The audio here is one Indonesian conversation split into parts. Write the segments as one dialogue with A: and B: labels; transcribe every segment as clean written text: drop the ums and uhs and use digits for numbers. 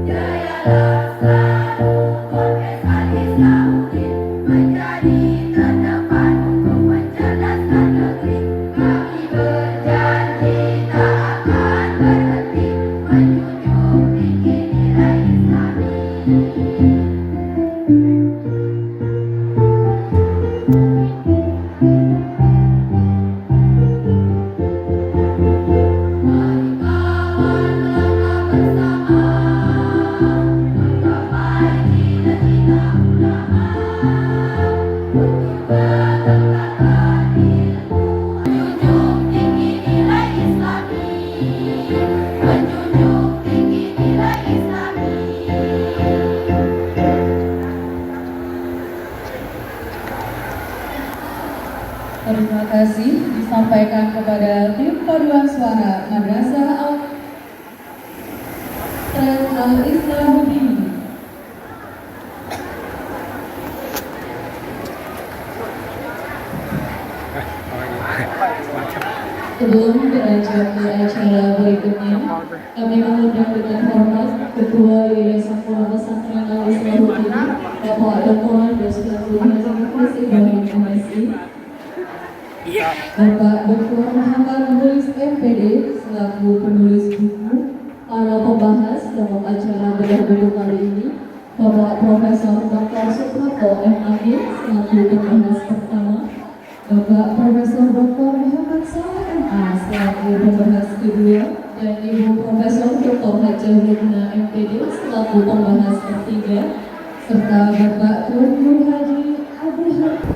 A: Jaya laksana, Ponpes Adi Saudir, menjadi Terima kasih disampaikan kepada tim paduan suara Madrasah Al-Islahuddin. Sebelum beranjak ke acara berikutnya, kami mengundang dengan hormat Ketua Yayasan Pondok Pesantren Al-Islahuddin, Bapak Dr. Haji Ibrahim MSI, Bapak Dr. Muhammad Nulis MPD selaku penulis buku, para pembahas dalam acara bedah buku kali ini, Bapak Profesor Dr. Suprapto M.A.G. selaku pembahas pertama, Bapak Profesor Dr. Muhammad Saleh M.A. selaku pembahas kedua, dan Ibu Profesor Dr. Hajah Lubna MPD selaku pembahas ketiga, serta Bapak Tuan Guru Haji Abdul Hamid.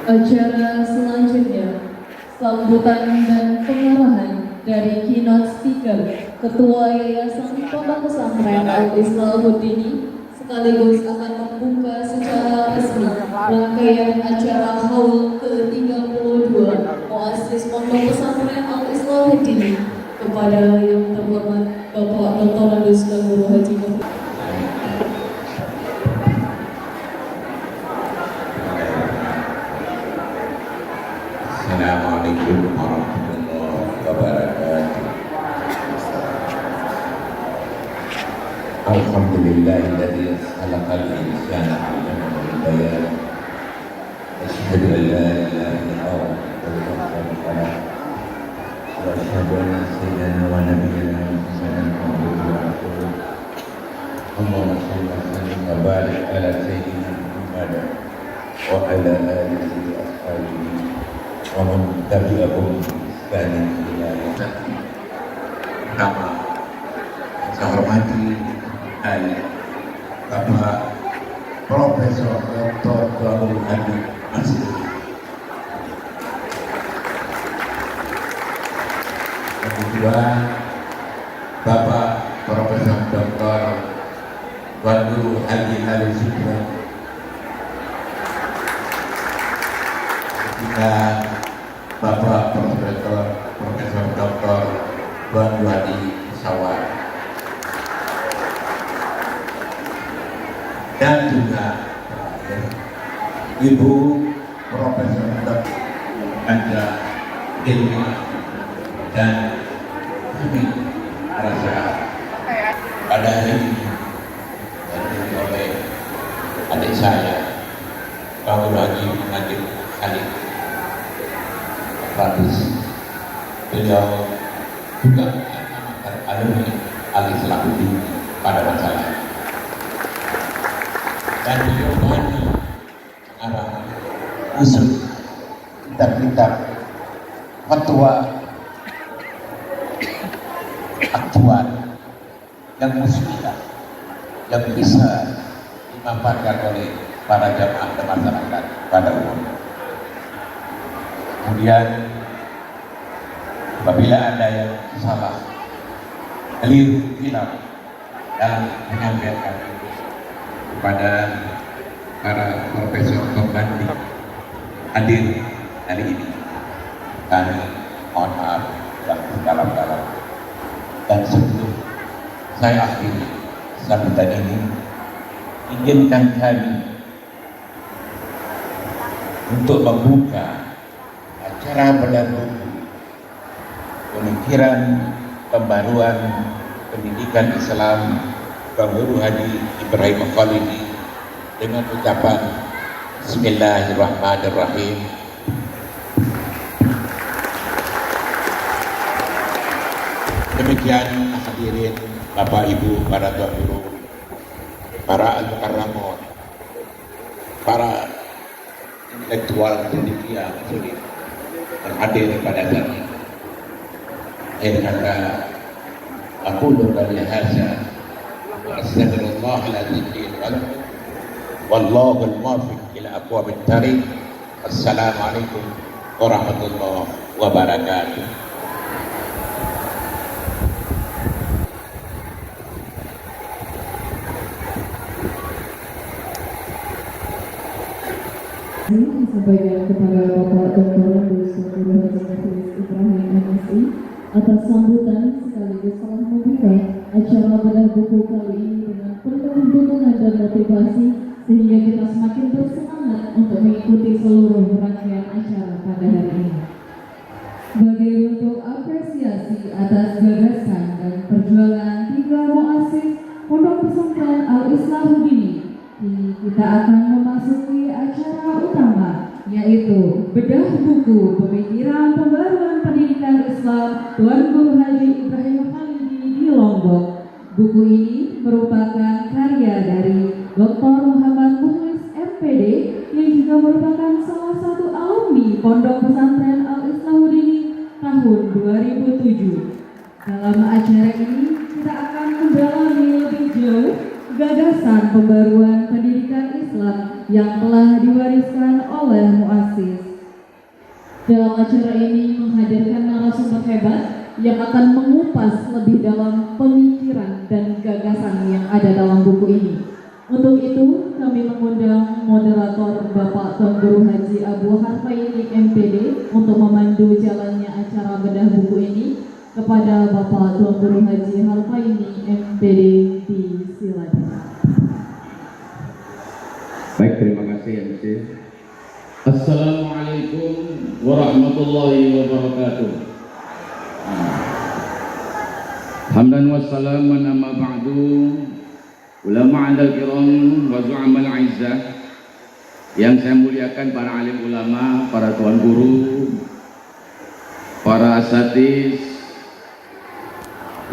A: Acara selanjutnya, sambutan dan pengarahan dari keynote speaker Ketua Yayasan Pondok Pesantren Al-Islahuddin sekaligus akan membuka secara resmi rangkaian acara haul ke-32 Muassis Pondok Pesantren Al-Islahuddin kepada yang terhormat Bapak Dr. Guru Haji Muhammad.
B: Assalamualaikum warahmatullahi wabarakatuh. Alhamdulillahilladzi khalaqal insana 'allamahu al-bayan. Asyhadu an la ilaha illallah wa asyhadu anna sayyidana wa nabiyyana Muhammadan abduhu wa rasuluh. Allahumma shalli wa sallim wa barik ala sayyidina Muhammad wa ala alihi wa ashabihi wa man tabi'ahum bi ihsanin ila yaumil qiyamah. Pertama, saya hormati Bapak Profesor Dr. Tuanul Hadi Masih. Yang kedua, Bapak Profesor Dr. Tuanul Hadi Al-Subhan. Ketiga, Bapak Profesor Dr. Tuanul Hadi Sawar. Dan juga Ibu Profesor Dr. Anda Dewi dan kami merasa pada hari ini dihadiri oleh adik saya Bapak Haji Najib Khalid Radis. Beliau juga alumni Al-Islahuddin pada masanya. Dan beliau banyak mengarang usul kitab-kitab fatwa aktual yang muslihat yang bisa dimanfaatkan oleh para jamaah dan masyarakat pada umumnya. Kemudian apabila ada yang salah, keliru, hilang dalam menyampaikan kepada para profesor pembanding hadir hari ini, kami mohon maaf yang sedalam-dalam. Dan sebelum saya akhiri, sambutan ini, izinkan kami untuk membuka acara bedah buku pemikiran pembaruan pendidikan Islam Bang Guru Haji Ibrahim Khalidi dengan ucapan Bismillahirrahmanirrahim. Demikian hadirin Bapak Ibu, para tuan guru, para al-mukarramun, para intelektual cendekia muslim yang hadir pada saat ini. Akhir kata, aku qali hadza wa astaghfirullahal azim wallahul muwaffiq ila aqwamit thariq. Assalamualaikum warahmatullahi wabarakatuh.
A: Disampaikan kepada Bapak Dr. Dr. Haji Ibrahim MSI atas sambutan sekaligus telah membuka acara bedah buku kali ini dengan penuh dukungan dan motivasi sehingga kita semakin bersemangat untuk mengikuti seluruh rangkaian acara pada hari ini. Sebagai bentuk apresiasi atas gagasan dan perjuangan tiga muassis Pondok Pesantren Al-Islahuddin, kini kita akan memasuki acara utama, yaitu bedah buku pemikiran pembaruan pendidikan Islam Tuan Guru Haji Ibrahim Khalidi di Lombok. Buku ini merupakan karya dari Dr. Muhammad Mukhlis MPD yang juga merupakan salah satu alumni Pondok Pesantren Al-Islahuddin tahun 2007. Dalam acara ini kita akan mendalami lebih jauh gagasan pembaruan pendidikan Islam yang telah diwariskan oleh muassis. Dalam acara ini menghadirkan narasumber hebat yang akan mengupas lebih dalam pemikiran dan gagasan yang ada dalam buku ini. Untuk itu, kami mengundang moderator Bapak Tuan Guru Haji Abu Harfaini MPD untuk memandu jalannya acara bedah buku ini. Kepada Bapak Tuan Guru Haji Harfaini MPD disilakan.
C: Baik, terima kasih MC. Assalamualaikum warahmatullahi wabarakatuh. Hamdan wa salaman amma ba'du. Ulama anda kiram wa zu'amal aizzah, yang saya muliakan para alim ulama, para tuan guru, para asatidz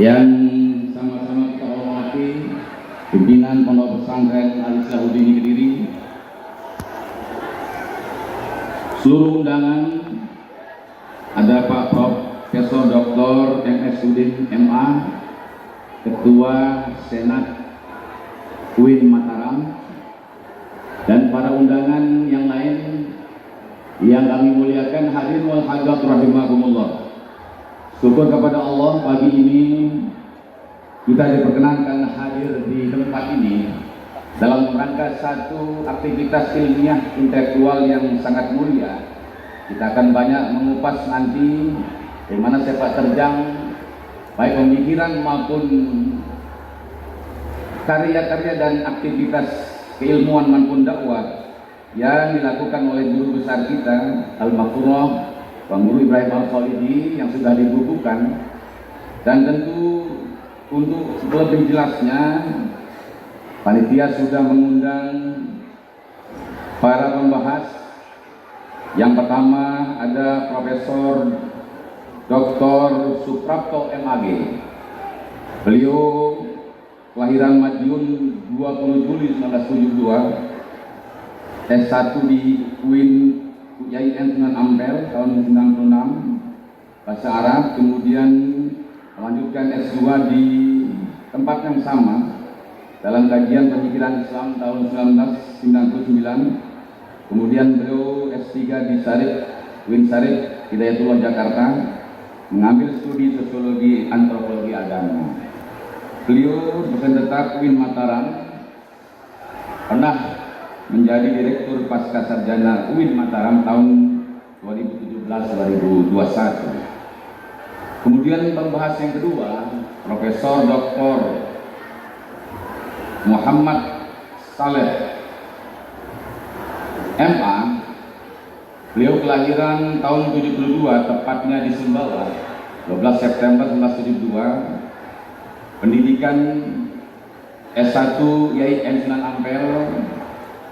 C: yang sama-sama kita hormati, pimpinan Pondok Pesantren Al-Islahuddin Kediri, seluruh undangan, ada Pak Profesor Dr. MS Udin MA, Ketua Senat UIN Mataram, dan para undangan yang lain yang kami muliakan, hadirin wal hadirat rahimakumullah. Syukur kepada Allah, pagi ini kita diperkenankan hadir di tempat ini dalam rangka satu aktivitas ilmiah intelektual yang sangat mulia. Kita akan banyak mengupas nanti bagaimana sepak terjang baik pemikiran maupun karya-karya dan aktivitas keilmuan maupun dakwah yang dilakukan oleh guru besar kita Al-Maghfurah Bang Guru Ibrahim Khalidi yang sudah dibukukan. Dan tentu untuk lebih jelasnya, panitia sudah mengundang para pembahas. Yang pertama ada Profesor Dr. Suprapto MAG. Beliau kelahiran Madiun 20 Juli 1972, S1 di UIN UIN Sunan Ampel tahun 96 bahasa Arab, kemudian melanjutkan S2 di tempat yang sama dalam kajian pemikiran Islam tahun 1999. Kemudian beliau S3 di Syarif UIN Syarif Hidayatullah Jakarta, mengambil studi sosiologi antropologi agama. Beliau dosen tetap UIN Mataram, pernah menjadi Direktur Pasca Sarjana UIN Mataram tahun 2017-2021. Kemudian pembahas yang kedua, Profesor Dr. Muhammad Saleh MA. Beliau kelahiran tahun 72, tepatnya di Sumbawa, 12 September 1972. Pendidikan S1 YIM Sunan Ampel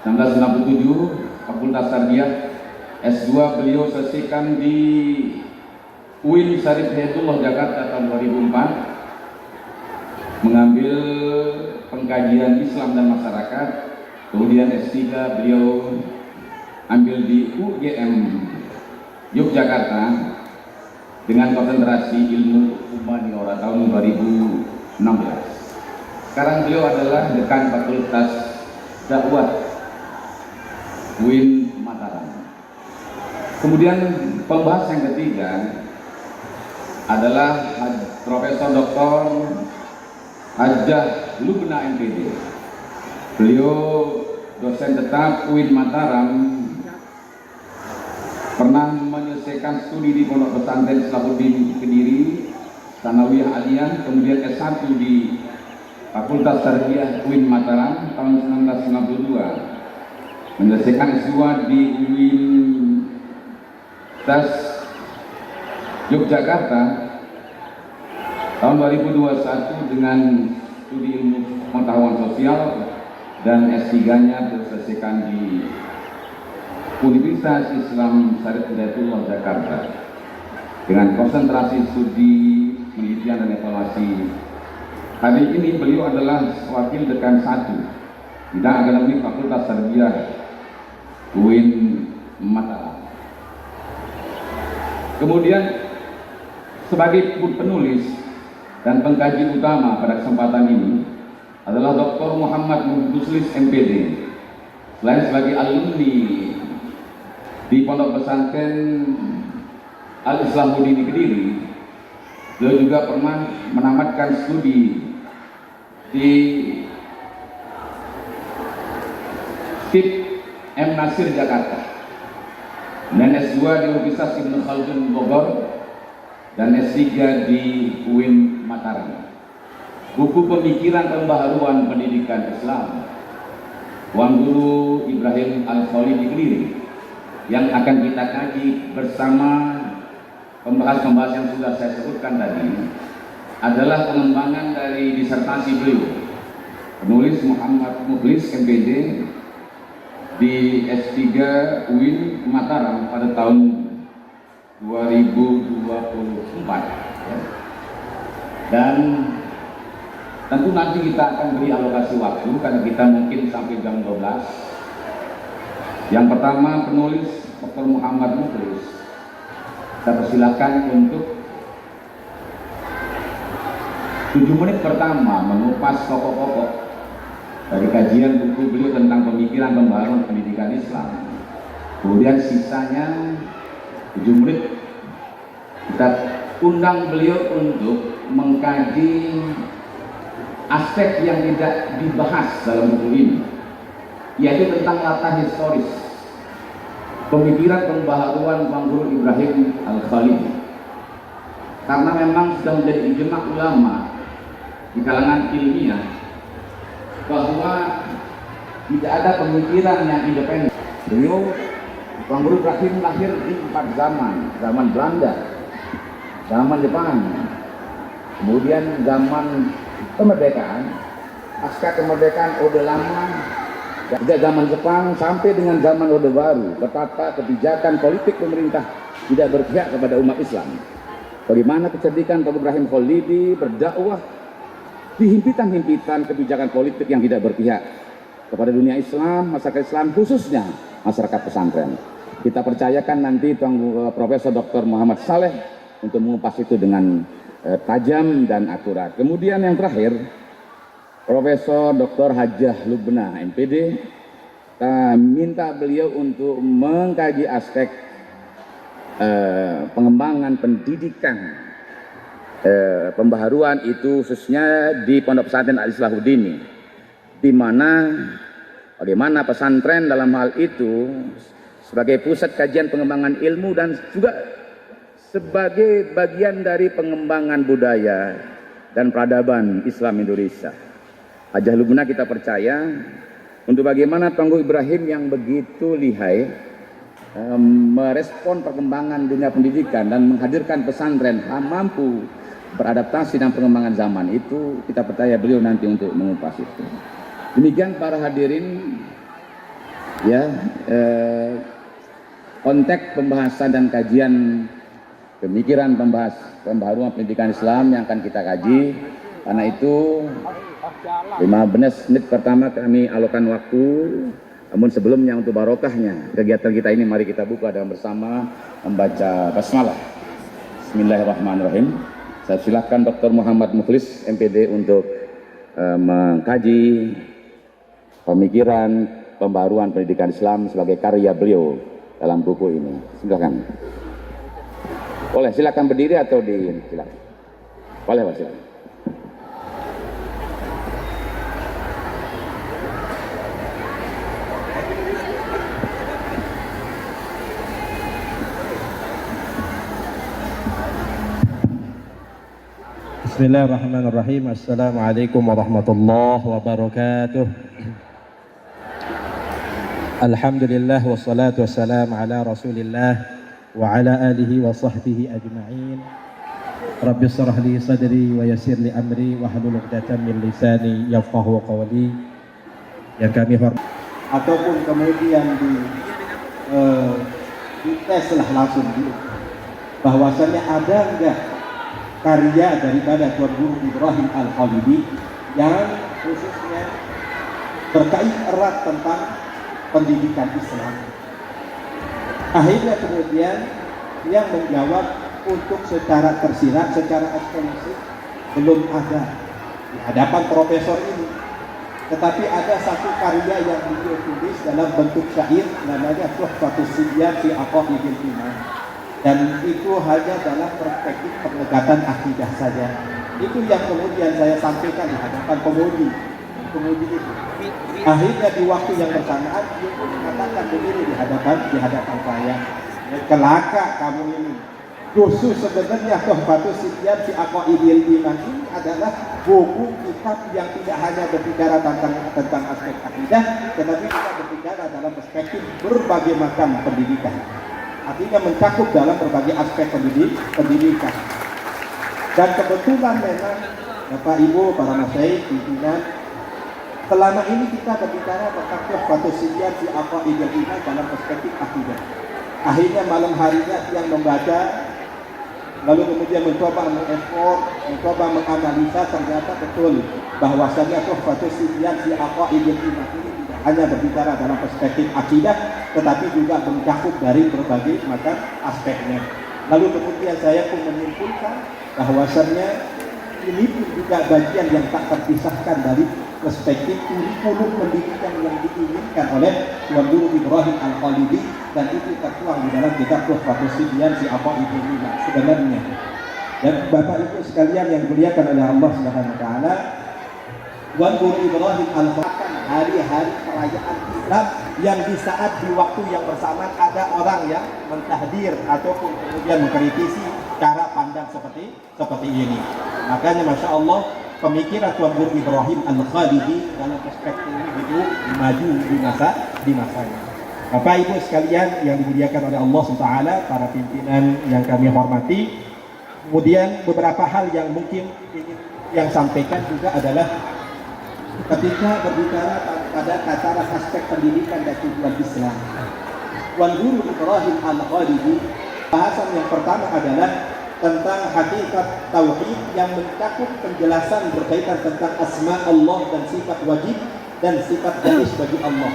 C: 1997, Fakultas Tarbiyah. S2 beliau selesaikan di UIN Syarif Hidayatullah Jakarta tahun 2004, mengambil pengkajian Islam dan masyarakat. Kemudian S3 beliau ambil di UGM Yogyakarta dengan konsentrasi ilmu humaniora tahun 2016. Sekarang beliau adalah dekan Fakultas Dakwah UIN Mataram. Kemudian pembahas yang ketiga adalah Profesor Dr. Hajah Lubna MPD. Beliau dosen tetap UIN Mataram, pernah menyelesaikan studi di Pondok Pesantren Salahuddin Kediri, Sanawiyah Alian, kemudian S1 di Fakultas Tarbiyah UIN Mataram tahun 1992, menyelesaikan S2 di UIN Yogyakarta tahun 2021 dengan studi ilmu pengetahuan sosial, dan S3-nya diselesaikan di Universitas Islam Syarif Hidayatullah Jakarta dengan konsentrasi studi penelitian dan evaluasi. Hari ini beliau adalah wakil dekan 1 bidang akademik Fakultas Tarbiyah UIN Mataram. Kemudian sebagai penulis dan pengkaji utama pada kesempatan ini adalah Dr. Muhammad Muslis MPD. Selain sebagai alumni di Pondok Pesantren Al-Islamuddin Kediri, beliau juga pernah menamatkan studi di STIP M. Nasir Jakarta, dan S2 di Universitas Ibnu Khaldun Bogor, dan S3 di UIN Mataram. Buku pemikiran pembaharuan pendidikan Islam Tuan Guru Ibrahim Al-Khalidi Kediri yang akan kita kaji bersama pembahas-pembahas yang sudah saya sebutkan tadi adalah pengembangan dari disertasi beliau, penulis Muhammad Mukhlis MPD, di S3 UIN Mataram pada tahun 2024, dan tentu nanti kita akan beri alokasi waktu karena kita mungkin sampai jam 12. Yang pertama, penulis Dr. Muhammad Mukhlis, saya persilakan untuk 7 menit pertama mengupas pokok-pokok dari kajian buku beliau tentang pemikiran pembaharuan pendidikan Islam. Kemudian sisanya 7 menit kita undang beliau untuk mengkaji aspek yang tidak dibahas dalam buku ini, yaitu tentang latar historis pemikiran pembaharuan Tuan Guru Ibrahim Al-Khalidi. Karena memang sudah menjadi ijma ulama di kalangan ilmiah bahwa tidak ada pemikiran yang independen. Beliau, Tuan Guru Ibrahim, lahir di 4 zaman: zaman Belanda, zaman Jepang, kemudian zaman kemerdekaan, pasca kemerdekaan Orde Lama, sejak zaman Jepang sampai dengan zaman Orde Baru, betapa kebijakan politik pemerintah tidak berpihak kepada umat Islam. Bagaimana kecerdikan Tuan Ibrahim Khalidi berdakwah di himpitan-himpitan kebijakan politik yang tidak berpihak kepada dunia Islam, masyarakat Islam, khususnya masyarakat pesantren. Kita percayakan nanti Profesor Dr. Muhammad Saleh untuk mengupas itu dengan tajam dan akurat. Kemudian yang terakhir, Profesor Dr. Hajah Lubna MPD, kita minta beliau untuk mengkaji aspek pengembangan pendidikan pembaharuan itu khususnya di Pondok Pesantren Al-Islahuddin, di mana bagaimana pesantren dalam hal itu sebagai pusat kajian pengembangan ilmu dan juga sebagai bagian dari pengembangan budaya dan peradaban Islam Indonesia. Hajah Lubna kita percaya untuk bagaimana Tuanku Ibrahim yang begitu lihai merespon perkembangan dunia pendidikan dan menghadirkan pesantren mampu beradaptasi dengan perkembangan zaman itu, kita percaya beliau nanti untuk mengupas itu. Demikian para hadirin ya, konteks pembahasan dan kajian pemikiran pembaharuan pendidikan Islam yang akan kita kaji. Karena itu 15 menit pertama kami alokan waktu. Namun sebelumnya untuk barokahnya kegiatan kita ini, mari kita buka dengan bersama membaca basmalah. Bismillahirrahmanirrahim. Saya silakan Dr. Muhammad Mukhlis MPD untuk mengkaji pemikiran pembaruan pendidikan Islam sebagai karya beliau dalam buku ini. Silakan. Boleh silakan berdiri atau silakan. Boleh Pak, silakan.
D: Bismillahirrahmanirrahim. Assalamualaikum warahmatullahi wabarakatuh. Alhamdulillah wassalatu wassalamu ala rasulillah wa ala alihi wa sahbihi ajma'in. Rabbi shrah li sadri wa yassir li amri wa hlul 'uqdatam min lisani yafqahu qawli. Yang kami hormati ataupun kemudian dites lah langsung bahwasannya ada enggak karya daripada Tuan Guru Ibrahim Al-Khalidi yang khususnya berkait erat tentang pendidikan Islam. Akhirnya kemudian yang menjawab untuk secara tersirat, secara eksklusif belum ada di hadapan profesor ini. Tetapi ada satu karya yang beliau tulis dalam bentuk syair, namanya Tuhfatus Sibyan fi Aqaidil Iman. Dan itu hanya dalam perspektif pendekatan akidah saja. Itu yang kemudian saya sampaikan di hadapan pemudi itu. Akhirnya di waktu yang bersamaan dia pun mengatakan begini di hadapan saya, kelaka kamu ini. Justru sebenarnya Tuhfatus Sibyan fi Aqaidil Iman ini adalah buku kitab yang tidak hanya berbicara tentang aspek akidah, tetapi juga berbicara dalam perspektif berbagai macam pendidikan. Artinya mencakup dalam berbagai aspek pendidikan. Dan kebetulan memang Bapak Ibu, para masyaikh, pimpinan, selama ini kita berbicara tentang Tuhfatus Sibyan fi Aqaidil Iman dalam perspektif akidah. Akhirnya malam harinya yang membaca, lalu kemudian mencoba mengekspor, mencoba menganalisa, ternyata betul bahwasanya Tuhfatus Sibyan fi Aqaidil Iman ini hanya berbicara dalam perspektif akidah, tetapi juga mencakup dari berbagai macam aspeknya. Lalu kemudian saya pun menyimpulkan bahwasannya ini pun juga bagian yang tak terpisahkan dari perspektif kurikulum pendidikan yang diinginkan oleh Tuan Guru Ibrahim Al-Khalidi, dan itu tertuang di dalam kitab Tuhfatus Sibyan fi Aqaidil Iman sebenarnya. Dan Bapak Ibu sekalian yang dimuliakan oleh Allah Subhanahu wa taala, Tuan Guru Ibrahim Al-Khalidi hari-hari perayaan Islam yang di saat di waktu yang bersamaan ada orang yang mentahdir ataupun kemudian mengkritisi cara pandang seperti ini. Makanya Masya Allah, pemikiran Tuan Guru Ibrahim Al-Khalidi dalam perspektif ini begitu maju di masanya. Bapak Ibu sekalian yang dimuliakan oleh Allah SWT, para pimpinan yang kami hormati, kemudian beberapa hal yang mungkin ingin yang sampaikan juga adalah ketika berbicara pada tataran aspek pendidikan dan tujuan Islam, Tuan Guru Ibrahim Al-Khalidi, bahasan yang pertama adalah tentang hakikat tauhid yang mencakup penjelasan berkaitan tentang asma Allah dan sifat wajib dan sifat jais bagi Allah.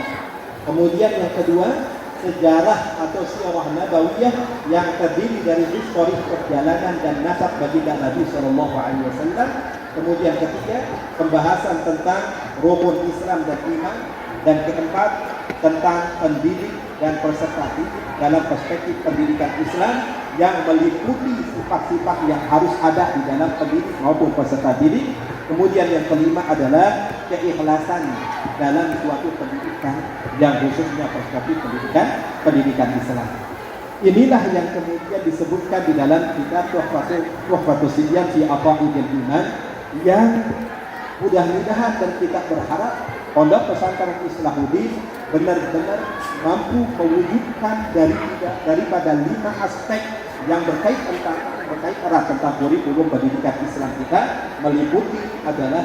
D: Kemudian yang kedua, sejarah atau sirah nabawiyah yang terdiri dari histori perjalanan dan nasab bagi Nabi SAW. Kemudian ketiga, pembahasan tentang rukun Islam dan iman. Dan keempat, tentang pendidik dan peserta didik dalam perspektif pendidikan Islam yang meliputi sifat-sifat yang harus ada di dalam pendidik maupun peserta didik. Kemudian yang kelima adalah keikhlasan dalam suatu pendidikan yang khususnya perspektif pendidikan Islam. Inilah yang kemudian disebutkan di dalam kitab Tuhfatus Sibyan fi Aqaidil Iman, yang mudah-mudahan dan kita berharap Pondok Pesantren Islahuddin benar-benar mampu mewujudkan daripada 5 aspek yang berkait erat tentang kurikulum pendidikan Islam kita, meliputi adalah